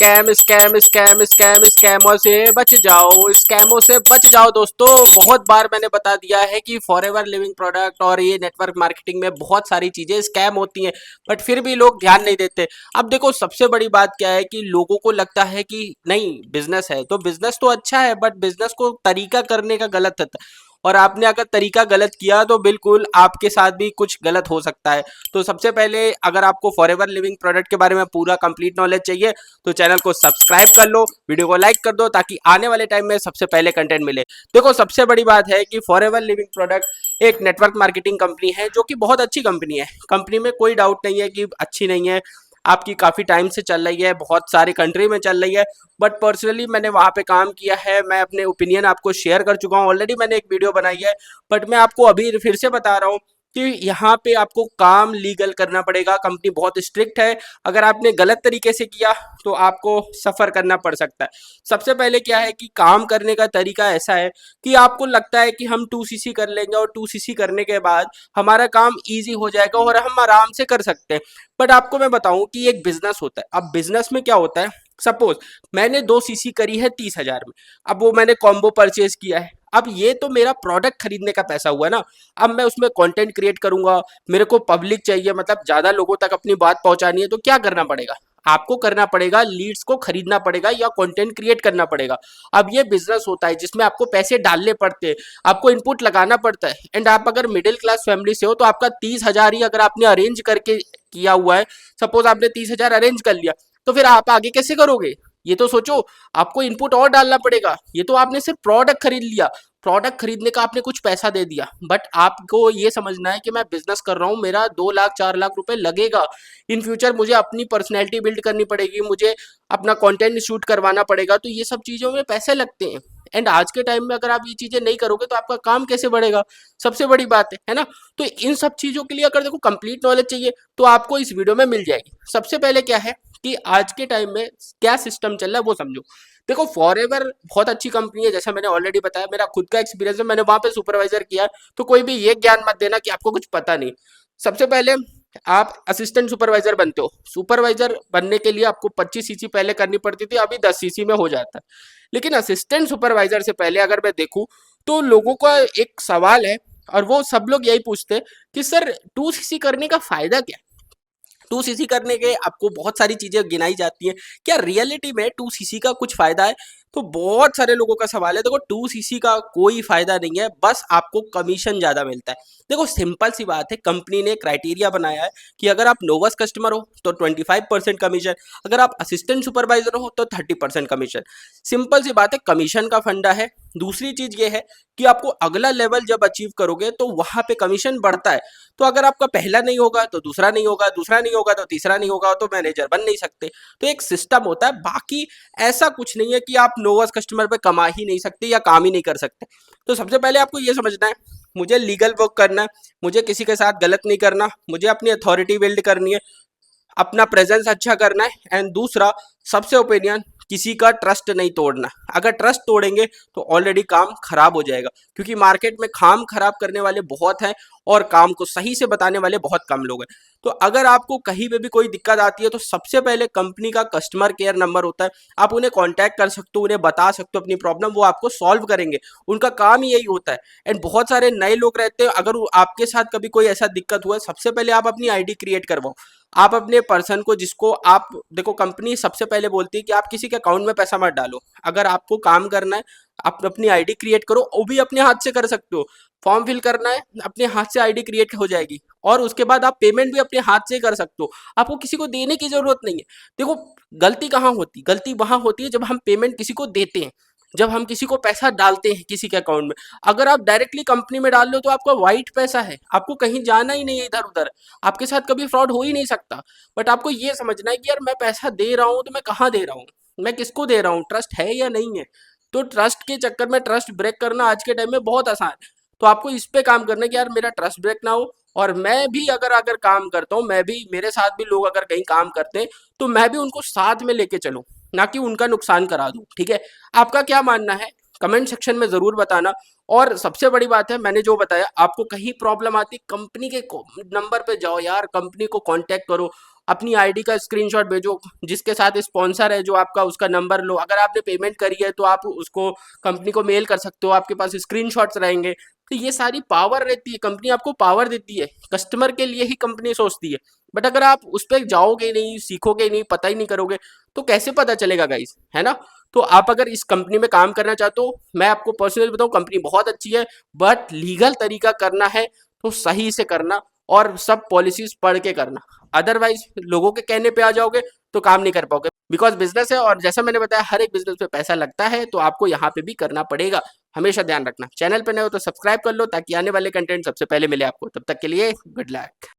Scam scam scam scam स्कैमों से बच जाओ, स्कैमों से बच जाओ दोस्तों। बहुत बार मैंने बता दिया है कि फॉरएवर लिविंग प्रोडक्ट और ये नेटवर्क मार्केटिंग में बहुत सारी चीजें स्कैम होती हैं, बट फिर भी लोग ध्यान नहीं देते। अब देखो, सबसे बड़ी बात क्या है कि लोगों को लगता है कि नहीं, बिजनेस है तो बिजनेस तो अच्छा है, बट बिजनेस को तरीका करने का गलत है। और आपने अगर तरीका गलत किया तो बिल्कुल आपके साथ भी कुछ गलत हो सकता है। तो सबसे पहले, अगर आपको फॉरएवर लिविंग प्रोडक्ट के बारे में पूरा कंप्लीट नॉलेज चाहिए तो चैनल को सब्सक्राइब कर लो, वीडियो को लाइक कर दो, ताकि आने वाले टाइम में सबसे पहले कंटेंट मिले। देखो, सबसे बड़ी बात है कि फॉरएवर लिविंग प्रोडक्ट एक नेटवर्क मार्केटिंग कंपनी है, जो कि बहुत अच्छी कंपनी है। कंपनी में कोई डाउट नहीं है कि अच्छी नहीं है, आपकी काफ़ी टाइम से चल रही है, बहुत सारे कंट्री में चल रही है। बट पर्सनली मैंने वहाँ पे काम किया है, मैं अपने ओपिनियन आपको शेयर कर चुका हूँ, ऑलरेडी मैंने एक वीडियो बनाई है। बट मैं आपको अभी फिर से बता रहा हूँ कि यहाँ पे आपको काम लीगल करना पड़ेगा, कंपनी बहुत स्ट्रिक्ट है। अगर आपने गलत तरीके से किया तो आपको सफ़र करना पड़ सकता है। सबसे पहले क्या है कि काम करने का तरीका ऐसा है कि आपको लगता है कि हम 2cc कर लेंगे, और 2cc करने के बाद हमारा काम ईजी हो जाएगा और हम आराम से कर सकते हैं। बट आपको मैं बताऊं कि एक बिजनेस होता है। अब बिजनेस में क्या होता है, सपोज मैंने 2cc करी है 30,000 में, अब वो मैंने कॉम्बो परचेज किया है। अब ये तो मेरा प्रोडक्ट खरीदने का पैसा हुआ ना। अब मैं उसमें कंटेंट क्रिएट करूंगा, मेरे को पब्लिक चाहिए, मतलब ज्यादा लोगों तक अपनी बात पहुंचानी है, तो क्या करना पड़ेगा, आपको करना पड़ेगा, लीड्स को खरीदना पड़ेगा या कंटेंट क्रिएट करना पड़ेगा। अब ये बिजनेस होता है जिसमें आपको पैसे डालने पड़ते हैं, आपको इनपुट लगाना पड़ता है। एंड आप अगर मिडिल क्लास फैमिली से हो तो आपका 30,000 ही अगर आपने अरेंज करके किया हुआ है, सपोज आपने 30,000 अरेंज कर लिया, तो फिर आप आगे कैसे करोगे, ये तो सोचो। आपको इनपुट और डालना पड़ेगा। ये तो आपने सिर्फ प्रोडक्ट खरीद लिया, प्रोडक्ट खरीदने का आपने कुछ पैसा दे दिया, बट आपको ये समझना है कि मैं बिजनेस कर रहा हूँ, मेरा 2 लाख 4 लाख रुपए लगेगा। इन फ्यूचर मुझे अपनी पर्सनैलिटी बिल्ड करनी पड़ेगी, मुझे अपना कंटेंट शूट करवाना पड़ेगा, तो ये सब चीज़ों में पैसे लगते हैं। एंड आज के टाइम में अगर आप ये चीज़ें नहीं करोगे तो आपका काम कैसे बढ़ेगा, सबसे बड़ी बात है ना। तो इन सब चीज़ों के लिए अगर देखो कंप्लीट नॉलेज चाहिए तो आपको इस वीडियो में मिल जाएगी। सबसे पहले क्या है कि आज के टाइम में क्या सिस्टम चल रहा है वो समझो। देखो, फॉरएवर बहुत अच्छी कंपनी है, जैसा मैंने ऑलरेडी बताया, मेरा खुद का एक्सपीरियंस है, मैंने वहां पे सुपरवाइजर किया। तो कोई भी ये ज्ञान मत देना कि आपको कुछ पता नहीं। सबसे पहले आप असिस्टेंट सुपरवाइजर बनते हो। सुपरवाइजर बनने के लिए आपको 25cc पहले करनी पड़ती थी, अभी 10cc में हो जाता है। लेकिन असिस्टेंट सुपरवाइजर से पहले अगर मैं देखूं तो लोगों का एक सवाल है, और वो सब लोग यही पूछते हैं कि सर 2cc करने का फायदा क्या है। 2cc करने के आपको बहुत सारी चीजें गिनाई जाती हैं, क्या रियलिटी में 2cc का कुछ फायदा है। तो बहुत सारे लोगों का सवाल है। देखो, 2cc का कोई फायदा नहीं है, बस आपको कमीशन ज्यादा मिलता है। देखो, सिंपल सी बात है, कंपनी ने क्राइटेरिया बनाया है कि अगर आप नोवस कस्टमर हो तो 25% कमीशन, अगर आप असिस्टेंट सुपरवाइजर हो तो 30% कमीशन। सिंपल सी बात है, कमीशन का फंडा है। दूसरी चीज ये है कि आपको अगला लेवल जब अचीव करोगे तो वहां पे कमीशन बढ़ता है। तो अगर आपका पहला नहीं होगा तो दूसरा नहीं होगा, दूसरा नहीं होगा तो तीसरा नहीं होगा, तो मैनेजर बन नहीं सकते। तो एक सिस्टम होता है, बाकी ऐसा कुछ नहीं है कि आप लोएस्ट कस्टमर पे कमा ही नहीं सकते या काम ही नहीं कर सकते। तो सबसे पहले आपको ये समझना है, मुझे लीगल वर्क करना है, मुझे किसी के साथ गलत नहीं करना, मुझे अपनी अथॉरिटी बिल्ड करनी है, अपना प्रेजेंस अच्छा करना है। एंड दूसरा, सबसे ओपिनियन, किसी का ट्रस्ट नहीं तोड़ना। अगर ट्रस्ट तोड़ेंगे तो ऑलरेडी काम खराब हो जाएगा, क्योंकि मार्केट में काम खराब करने वाले बहुत हैं और काम को सही से बताने वाले बहुत कम लोग हैं। तो अगर आपको कहीं पे भी कोई दिक्कत आती है तो सबसे पहले कंपनी का कस्टमर केयर नंबर होता है, आप उन्हें कांटेक्ट कर सकते हो, उन्हें बता सकते हो अपनी प्रॉब्लम, वो आपको सॉल्व करेंगे। उनका काम ही यही होता है। एंड बहुत सारे नए लोग रहते हैं, अगर आपके साथ कभी कोई ऐसा दिक्कत हुआ है, सबसे पहले आप अपनी आईडी क्रिएट करवाओ। आप अपने पर्सन को, जिसको आप देखो, कंपनी सबसे पहले बोलती है कि आप किसी के अकाउंट में पैसा मत डालो। अगर आपको काम करना है, आप अपनी आईडी क्रिएट करो, वो भी अपने हाथ से कर सकते हो। फॉर्म फिल करना है, अपने हाथ से आईडी क्रिएट हो जाएगी, और उसके बाद आप पेमेंट भी अपने हाथ से कर सकते हो। आपको किसी को देने की जरूरत नहीं है। देखो, गलती कहाँ होती, गलती वहां होती है जब हम पेमेंट किसी को देते हैं, जब हम किसी को पैसा डालते हैं किसी के अकाउंट में। अगर आप डायरेक्टली कंपनी में डाल लो तो आपका वाइट पैसा है, आपको कहीं जाना ही नहीं है इधर उधर, आपके साथ कभी फ्रॉड हो ही नहीं सकता। बट आपको ये समझना है कि यार, मैं पैसा दे रहा हूँ तो मैं कहाँ दे रहा हूँ, मैं किसको दे रहा हूँ, ट्रस्ट है या नहीं है। तो ट्रस्ट के चक्कर में ट्रस्ट ब्रेक करना आज के टाइम में बहुत आसान है। तो आपको इस पे काम करना है कि यार मेरा ट्रस्ट ब्रेक ना हो, और मैं भी अगर अगर काम करता हूँ, मैं भी, मेरे साथ भी लोग अगर कहीं काम करते हैं तो मैं भी उनको साथ में लेके चलूँ, ना कि उनका नुकसान करा दूं। ठीक है, आपका क्या मानना है कमेंट सेक्शन में जरूर बताना। और सबसे बड़ी बात है, मैंने जो बताया, आपको कहीं प्रॉब्लम आती, कंपनी के नंबर पे जाओ यार, कंपनी को कांटेक्ट करो, अपनी आईडी का स्क्रीनशॉट भेजो, जिसके साथ स्पॉन्सर है जो आपका, उसका नंबर लो, अगर आपने पेमेंट करी है तो आप उसको कंपनी को मेल कर सकते हो, आपके पास स्क्रीनशॉट्स रहेंगे। तो ये सारी पावर रहती है, कंपनी आपको पावर देती है, कस्टमर के लिए ही कंपनी सोचती है। बट अगर आप उस पर जाओगे नहीं, सीखोगे नहीं, पता ही नहीं करोगे, तो कैसे पता चलेगा गाइस, है ना। तो आप अगर इस कंपनी में काम करना चाहते हो, मैं आपको पर्सनली बताऊं, कंपनी बहुत अच्छी है, बट लीगल तरीका करना है तो सही से करना, और सब पॉलिसीज पढ़ के करना। अदरवाइज लोगों के कहने पे आ जाओगे तो काम नहीं कर पाओगे, बिकॉज बिजनेस है, और जैसा मैंने बताया हर एक बिजनेस में पैसा लगता है, तो आपको यहाँ पे भी करना पड़ेगा। हमेशा ध्यान रखना। चैनल पे नए हो तो सब्सक्राइब कर लो, ताकि आने वाले कंटेंट सबसे पहले मिले आपको। तब तक के लिए गुड लक।